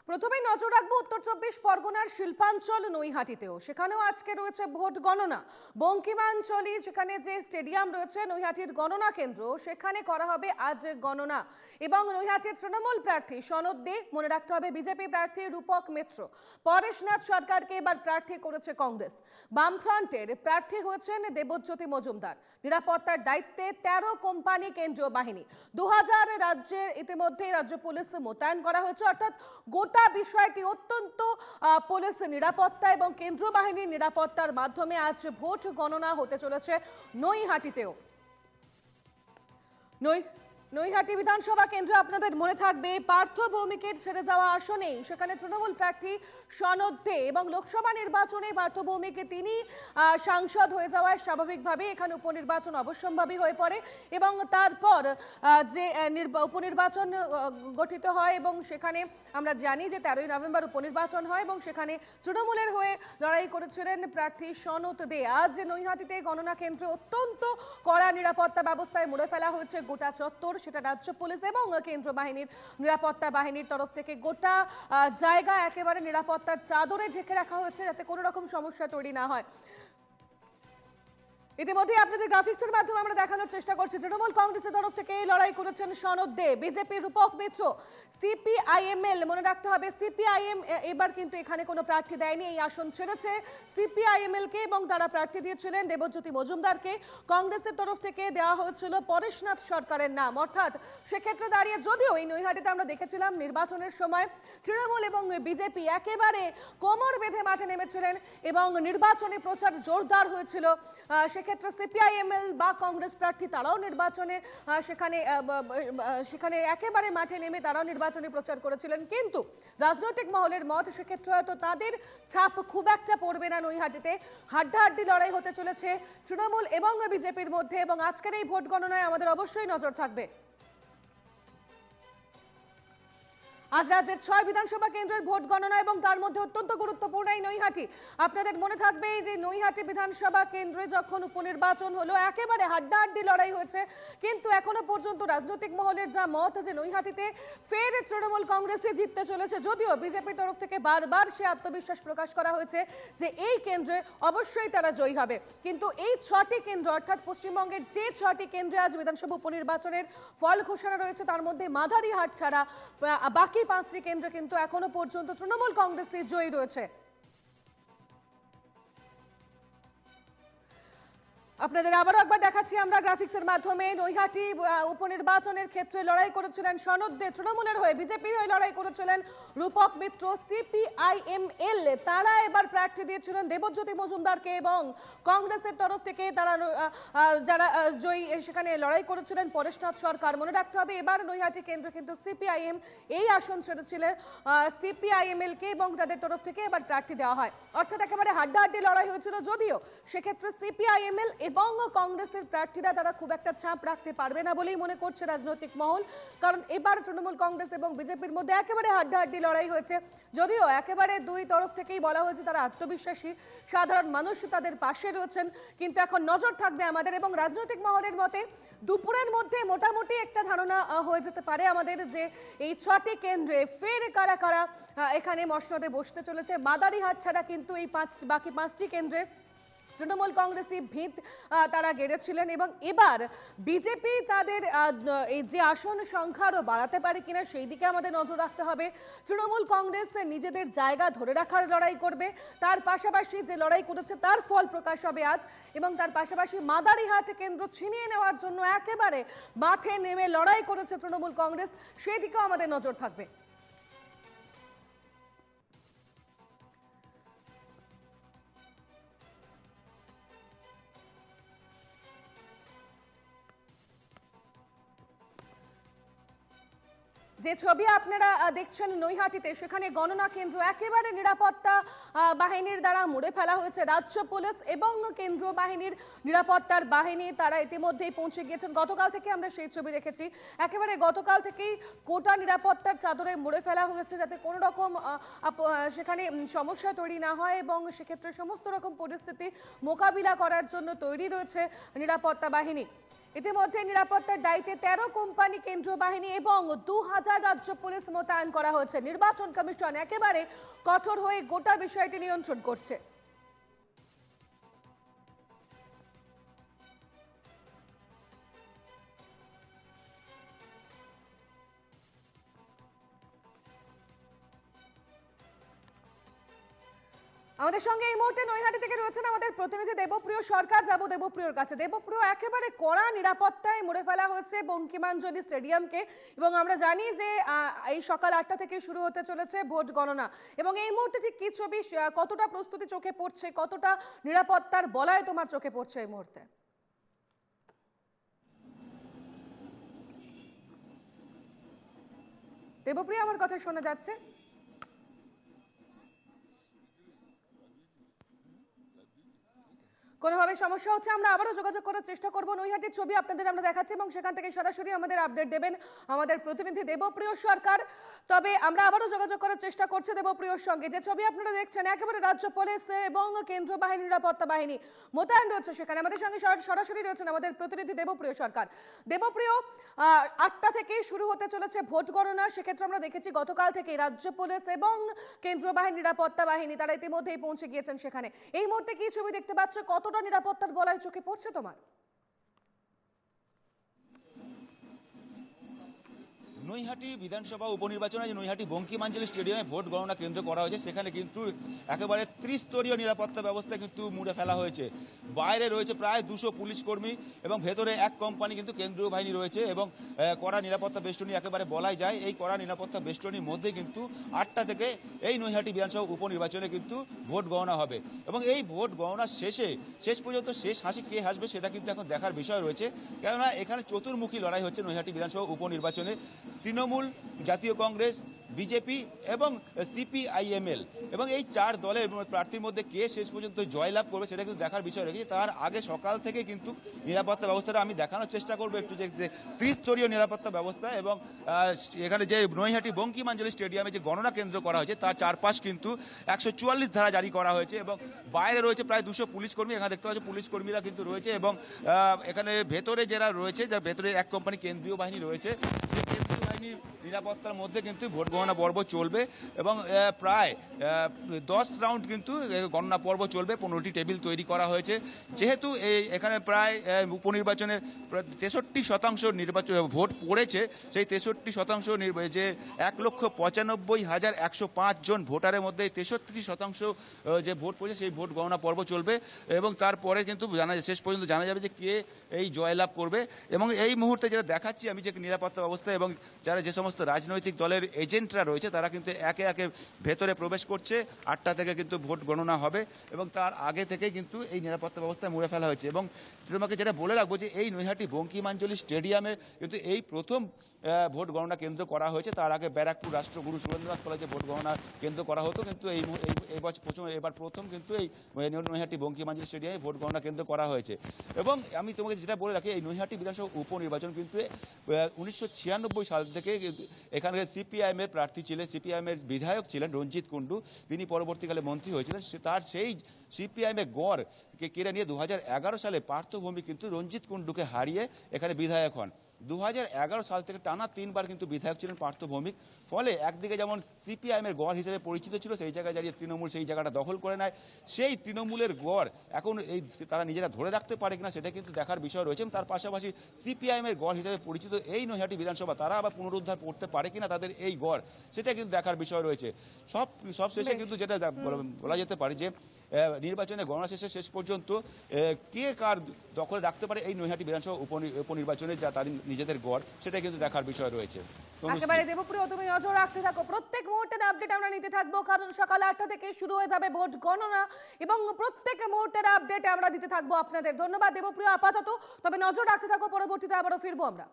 প্রথমেই নজর রাখবো উত্তর চব্বিশ পরগনার শিল্পাঞ্চল নৈহাটিতেও। সেখানেও আজকে রয়েছে ভোট গণনা। বঙ্কিমাঞ্চলী যেখানে যে স্টেডিয়াম রয়েছে নৈহাটির গণনা কেন্দ্র, সেখানে করা হবে আজ গণনা। এবং নৈহাটির তৃণমূল প্রার্থী সনদ দে, মনে রাখতে হবে বিজেপি প্রার্থী রূপক মিত্র, পরেশনাথ সরকারকে এবার প্রার্থী করেছে কংগ্রেস। বামফ্রন্টের প্রার্থী হয়েছেন দেবজ্যোতি মজুমদার। নিরাপত্তার দায়িত্বে 13 কোম্পানি কেন্দ্রীয় বাহিনী, 2000 রাজ্যের ইতিমধ্যে রাজ্য পুলিশ মোতায়েন করা হয়েছে। অর্থাৎ গোটা বিষয়টি অত্যন্ত পুলিশ নিরাপত্তা এবং কেন্দ্রীয় বাহিনীর নিরাপত্তার মাধ্যমে আজ ভোট গণনা হতে চলেছে নৈহাটিতেও। নৈহাটি বিধানসভা কেন্দ্রে আপনাদের মনে থাকবে পার্থ ভৌমিকের ছেড়ে যাওয়া আসনেই সেখানে তৃণমূল প্রার্থী সনদ দে, এবং লোকসভা নির্বাচনে পার্থ ভৌমিকে তিনি সাংসদ হয়ে যাওয়ায় স্বাভাবিকভাবে এখানে উপনির্বাচন অবশ্যম্ভাবী হয়ে পড়ে। এবং তারপর যে উপনির্বাচন গঠিত হয় এবং সেখানে আমরা জানি যে 13ই নভেম্বর উপনির্বাচন হয় এবং সেখানে তৃণমূলের হয়ে লড়াই করেছিলেন প্রার্থী সনদ দে। আজ নৈহাটিতে গণনা কেন্দ্রে অত্যন্ত কড়া নিরাপত্তা ব্যবস্থায় মুড়ে ফেলা হয়েছে গোটা চত্বর। সেটা রাজ্য পুলিশ এবং কেন্দ্র বাহিনীর নিরাপত্তা বাহিনীর তরফ থেকে গোটা জায়গা একেবারে নিরাপত্তার চাদরে ঢেকে রাখা হয়েছে যাতে কোনো রকম সমস্যা তৈরি না হয়। ইতিমধ্যে আপনাদের গ্রাফিক্সের মাধ্যমে আমরা দেখানোর চেষ্টা করছি তৃণমূল কংগ্রেসের তরফ থেকে লড়াই করেছেন সনদ দে, বিজেপি রূপক মিত্র, সিপিআইএমএল, মনে রাখতে হবে সিপিআইএম এবার কিন্তু এখানে কোনো প্রার্থী দেয়নি, এই আসন ছেড়েছে সিপিআইএমএল কে এবং তারা প্রার্থী দিয়েছিলেন দেবজ্যোতি মজুমদারকে। কংগ্রেসের তরফ থেকে দেওয়া হয়েছিল পরেশনাথ সরকারের নাম। অর্থাৎ সেক্ষেত্রে দাঁড়িয়ে যদিও এই নৈহাটিতে আমরা দেখেছিলাম নির্বাচনের সময় তৃণমূল এবং বিজেপি একেবারে কোমর বেঁধে মাঠে নেমেছিলেন এবং নির্বাচনী প্রচার জোরদার হয়েছিল, সেক্ষেত্রে সিপিআইএমএল বা কংগ্রেস প্রার্থী তারাও নির্বাচনে সেখানে একেবারে মাঠে নেমে তারাও নির্বাচনী প্রচার করেছিলেন। কিন্তু রাজনৈতিক মহলের মত সেক্ষেত্রে হয়তো তাদের ছাপ খুব একটা পড়বে না নৈহাটিতে। হাড্ডাহাড্ডি লড়াই হতে চলেছে তৃণমূল এবং বিজেপির মধ্যে এবং আজকের এই ভোট গণনায় আমাদের অবশ্যই নজর থাকবে। আজ রাজ্যের 6 বিধানসভা কেন্দ্রের ভোট গণনা এবং তার মধ্যে অত্যন্ত গুরুত্বপূর্ণ এই নৈহাটি। আপনাদের মনে থাকবে যে নৈহাটি বিধানসভা কেন্দ্রে যখন উপনির্বাচন হলো একেবারে হাড্ডাহাড্ডি লড়াই হয়েছে, কিন্তু এখনো পর্যন্ত রাজনৈতিক মহলের যা মত যে নৈহাটিতে ফের তৃণমূল কংগ্রেসে জিততে চলেছে। যদিও বিজেপির তরফ থেকে বারবার সে আত্মবিশ্বাস প্রকাশ করা হয়েছে যে এই কেন্দ্রে অবশ্যই তারা জয়ী হবে, কিন্তু এই 6টি কেন্দ্র অর্থাৎ পশ্চিমবঙ্গের যে 6টি কেন্দ্রে আজ বিধানসভা উপনির্বাচনের ফল ঘোষণা রয়েছে তার মধ্যে মাদারিহাট ছাড়া বাকি 5টি কেন্দ্র কিন্তু এখনো পর্যন্ত তৃণমূল কংগ্রেসের জয়ী রয়েছে। আপনাদের আবারও একবার দেখাচ্ছি আমরা গ্রাফিক্সের মাধ্যমে নৈহাটি উপনির্বাচনের ক্ষেত্রে লড়াই করেছিলেন সনদ দে, তৃণমূলের হয়ে বিজেপির হয়ে লড়াই করেছিলেন রূপক মিত্র, সিপিআইএমএল তারা এবার প্রার্থী দিয়েছিলেন দেবজ্যোতি মজুমদারকে এবং কংগ্রেসের তরফ থেকে তারা যারা জয়ী সেখানে লড়াই করেছিলেন পরেশনাথ সরকার। মনে রাখতে হবে এবার নৈহাটি কেন্দ্র কিন্তু সিপিআইএম এই আসন ছেড়েছিলেন সিপিআইএমএল কে এবং তাদের তরফ থেকে এবার প্রার্থী দেওয়া হয়। অর্থাৎ একেবারে হাড্ডাহাড্ডি লড়াই হয়েছিল, যদিও সেক্ষেত্রে সিপিআইএমএল এবং কংগ্রেসের প্রার্থীরা তারা খুব একটা ছাপ রাখতে পারবে না বলেই মনে করছে রাজনৈতিক মহল, কারণ এবার তৃণমূল কংগ্রেস এবং বিজেপির মধ্যে একেবারে হাড্ডাহাড্ডি লড়াই হয়েছে। যদিও একেবারে দুই তরফ থেকেই বলা হয়েছে তারা আত্মবিশ্বাসী, সাধারণ মানুষ তাদের পাশে রয়েছেন, কিন্তু এখন নজর থাকবে আমাদের এবং রাজনৈতিক মহলের মতে দুপুরের মধ্যে মোটামুটি একটা ধারণা হয়ে যেতে পারে আমাদের যে এই 6টি কেন্দ্রে ফের কারা কারা এখানে মসনদে বসতে চলেছে। মাদারিহাট ছাড়া কিন্তু এই বাকি 5টি কেন্দ্রে তৃণমূল কংগ্রেসই ভিত তারা গেড়েছিলেন এবং এবার বিজেপি তাদের এই যে আসন সংখ্যা আরও বাড়াতে পারে কিনা সেই দিকে আমাদের নজর রাখতে হবে। তৃণমূল কংগ্রেস নিজেদের জায়গা ধরে রাখার লড়াই করবে, তার পাশাপাশি যে লড়াই করেছে তার ফল প্রকাশ হবে আজ, এবং তার পাশাপাশি মাদারিহাট কেন্দ্র ছিনিয়ে নেওয়ার জন্য একেবারে মাঠে নেমে লড়াই করেছে তৃণমূল কংগ্রেস, সেই দিকেও আমাদের নজর থাকবে। যে ছবি আপনারা দেখছেন নৈহাটিতে সেখানে গণনা কেন্দ্র একেবারে নিরাপত্তা বাহিনীর দ্বারা মুড়ে ফেলা হয়েছে। রাজ্য পুলিশ এবং কেন্দ্রীয় বাহিনীর নিরাপত্তার বাহিনী তারা ইতিমধ্যেই পৌঁছে গিয়েছেন। গতকাল থেকে আমরা সেই ছবি দেখেছি, একেবারে গতকাল থেকেই কোটা নিরাপত্তার চাদরে মুড়ে ফেলা হয়েছে যাতে কোনো রকম সেখানে সমস্যা তৈরি না হয় এবং সেক্ষেত্রে সমস্ত রকম পরিস্থিতি মোকাবিলা করার জন্য তৈরি রয়েছে নিরাপত্তা বাহিনী। ইতিমধ্যে নিরাপত্তার দায়িত্বে 13 কোম্পানি কেন্দ্রীয় বাহিনী এবং 2000 রাজ্য পুলিশ মোতায়েন করা হয়েছে। নির্বাচন কমিশন একেবারে কঠোর হয়ে গোটা বিষয়টি নিয়ন্ত্রণ করছে। আমাদের সঙ্গে এই মুহূর্তে নৈহাটি থেকে রয়েছেন আমাদের প্রতিনিধি দেবপ্রিয় সরকার। যাব দেবপ্রিয়র কাছে। দেবপ্রিয়, একেবারে কড়া নিরাপত্তায় মুড়ে ফেলা হয়েছে বঙ্কিমাঞ্জলি স্টেডিয়ামকে এবং আমরা জানি যে এই সকাল 8টা থেকে শুরু হতে চলেছে ভোট গণনা এবং এই মুহূর্তে ঠিক কি ছবি, কতটা প্রস্তুতি চোখে পড়ছে, কতটা নিরাপত্তার বলয় তোমার চোখে পড়ছে এই মুহূর্তে? দেবপ্রিয়, আমার কথা শোনা যাচ্ছে? কোনোভাবে সমস্যা হচ্ছে, আমরা আবারও যোগাযোগ করার চেষ্টা করব। নৈহাটির ছবি আপনাদের আমরা দেখাচ্ছি এবং সেখান থেকে সরাসরি আমাদের আপডেট দেবেন আমাদের প্রতিনিধি দেবপ্রিয় সরকার। তবে আমরা আবারও যোগাযোগ করার চেষ্টা করছি দেবপ্রিয়র সঙ্গে। যে ছবি আপনারা দেখছেন, একেবারে রাজ্য পুলিশ এবং কেন্দ্রীয় বাহিনী, নিরাপত্তা বাহিনী মোতায়েন রয়েছে সেখানে। আমাদের সঙ্গে সরাসরি রয়েছেন আমাদের প্রতিনিধি দেবপ্রিয় সরকার। দেবপ্রিয়, 8টা থেকে শুরু হতে চলেছে ভোট গণনা। সেক্ষেত্রে আমরা দেখেছি গতকাল থেকে রাজ্য পুলিশ এবং কেন্দ্রীয় বাহিনী, নিরাপত্তা বাহিনী তারা ইতিমধ্যেই পৌঁছে গিয়েছেন সেখানে। এই মুহূর্তে কি ছবি দেখতে পাচ্ছ, কতটা নিরাপত্তার বলয় চোখে পড়ছে তোমার? নৈহাটি বিধানসভা উপনির্বাচনে যে নৈহাটি বঙ্কিমাঞ্জলি স্টেডিয়ামে ভোট গণনা কেন্দ্র করা হয়েছে সেখানে কিন্তু একেবারে ত্রিস্তরীয় নিরাপত্তা ব্যবস্থা কিন্তু মুড়ে ফেলা হয়েছে। বাইরে রয়েছে প্রায় 200 পুলিশ কর্মী এবং ভেতরে এক কোম্পানি কিন্তু কেন্দ্রীয় বাহিনী রয়েছে এবং কড়া নিরাপত্তা বেষ্টনী একেবারে বলাই যায়। এই কড়া নিরাপত্তা বেষ্টনীর মধ্যে কিন্তু 8টা থেকে এই নৈহাটি বিধানসভা উপনির্বাচনে কিন্তু ভোট গণনা হবে এবং এই ভোট গণনা শেষ পর্যন্ত শেষ হাসি কে হাসবে সেটা কিন্তু এখন দেখার বিষয় রয়েছে। কেননা এখানে চতুর্মুখী লড়াই হচ্ছে নৈহাটি বিধানসভা উপনির্বাচনে। তৃণমূল, জাতীয় কংগ্রেস, বিজেপি এবং সিপিআইএমএল এবং এই 4 দলের প্রার্থীর মধ্যে কে শেষ পর্যন্ত জয়লাভ করবে সেটা কিন্তু দেখার বিষয় রেখেছে। তার আগে সকাল থেকে কিন্তু নিরাপত্তা ব্যবস্থাটা আমি দেখানোর চেষ্টা করবো একটু, যে ত্রিস্তরীয় নিরাপত্তা ব্যবস্থা এবং এখানে যে নৈহাটি বঙ্কিমাঞ্জলি স্টেডিয়ামে যে গণনা কেন্দ্র করা হয়েছে তার চারপাশ কিন্তু 144 ধারা জারি করা হয়েছে এবং বাইরে রয়েছে প্রায় 200 পুলিশ কর্মী। এখানে দেখতে পাচ্ছি পুলিশ কর্মীরা কিন্তু রয়েছে এবং এখানে ভেতরে যারা রয়েছে, যার ভেতরে এক কোম্পানি কেন্দ্রীয় বাহিনী রয়েছে, নিরাপত্তার মধ্যে কিন্তু ভোট গণনা পর্ব চলবে এবং প্রায় 10 রাউন্ড কিন্তু গণনা পর্ব চলবে। 15টি টেবিল তৈরি করা হয়েছে। যেহেতু এখানে প্রায় উপনির্বাচনে 63% নির্বাচন ভোট পড়েছে, সেই 63% যে 1,95,105 জন ভোটারের মধ্যে 63% যে ভোট পড়েছে সেই ভোট গণনা পর্ব চলবে এবং তারপরে কিন্তু শেষ পর্যন্ত জানা যাবে যে কে এই জয়লাভ করবে। এবং এই মুহূর্তে যেটা দেখাচ্ছি আমি, যে নিরাপত্তা ব্যবস্থা এবং যারা যে সমস্ত রাজনৈতিক দলের এজেন্টরা রয়েছে তারা কিন্তু একে একে ভেতরে প্রবেশ করছে। 8টা থেকে কিন্তু ভোট গণনা হবে এবং তার আগে থেকে কিন্তু এই নিরাপত্তা ব্যবস্থা মুড়ে ফেলা হয়েছে। এবং তোমাকে যেটা বলে রাখবো যে এই নৈহাটি বঙ্কিমাঞ্জলি স্টেডিয়ামে কিন্তু এই প্রথম ভোট গণনা কেন্দ্র করা হয়েছে। তার আগে ব্যারাকপুর রাষ্ট্রগুরু সুরেন্দ্রনাথ কলেজে ভোট গণনা কেন্দ্র করা হতো, কিন্তু এবার প্রথম কিন্তু এই নৈহাটি বঙ্কিমাঞ্জলি স্টেডিয়ামে ভোট গণনা কেন্দ্র করা হয়েছে। এবং আমি তোমাকে যেটা বলে রাখি, এই নৈহাটি বিধানসভা উপনির্বাচন কিন্তু 1996 সাল থেকে এখানে সিপিআইএম এর প্রার্থী ছিলেন, সিপিআইএম এর বিধায়ক ছিলেন রঞ্জিত কুন্ডু, তিনি পরবর্তীকালে মন্ত্রী হয়েছিলেন। তার সেই সিপিআইএম এর গড়কে কেড়ে নিয়ে 2011 সালে পার্থ ভৌমিক কিন্তু রঞ্জিত কুন্ডুকে হারিয়ে এখানে বিধায়ক হন। 2011 সাল থেকে টানা 3বার কিন্তু বিধায়ক ছিলেন পার্থ ভৌমিক। ফলে একদিকে যেমন সিপিআইএম এর গড় হিসেবে পরিচিত ছিল, সেই জায়গায় দাঁড়িয়ে তৃণমূল সেই জায়গাটা দখল করে নেয়। সেই তৃণমূলের গড় এখন তারা নিজেরা ধরে রাখতে পারে কিনা সেটা কিন্তু দেখার বিষয় রয়েছে। তার পাশাপাশি সিপিআইএম এর গড় হিসেবে পরিচিত এই নৈহাটি বিধানসভা তারা আবার পুনরুদ্ধার করতে পারে কিনা তাদের এই গড়, সেটা কিন্তু দেখার বিষয় রয়েছে। সব শেষে কিন্তু যেটা বলা যেতে পারে যে নির্বাচনে গণনা শেষ পর্যন্ত কে কার দখলে রাখতে পারে এই নৈহাটি বিধানসভা উপনির্বাচনে যা তাদের নিজেদের গড়, সেটা কিন্তু দেখার বিষয় রয়েছে। একেবারে দেবপ্রিয়, তুমি নজর রাখতে থাকো, প্রত্যেক মুহূর্তের আপডেট আমরা নিতে থাকবো, কারণ সকাল 8টা থেকে শুরু হয়ে যাবে ভোট গণনা এবং প্রত্যেক মুহূর্তের আপডেট আমরা দিতে থাকবো আপনাদের। ধন্যবাদ দেবপ্রিয় আপাতত, তবে নজর রাখতে থাকো, পরবর্তীতে আবারও ফিরবো আমরা।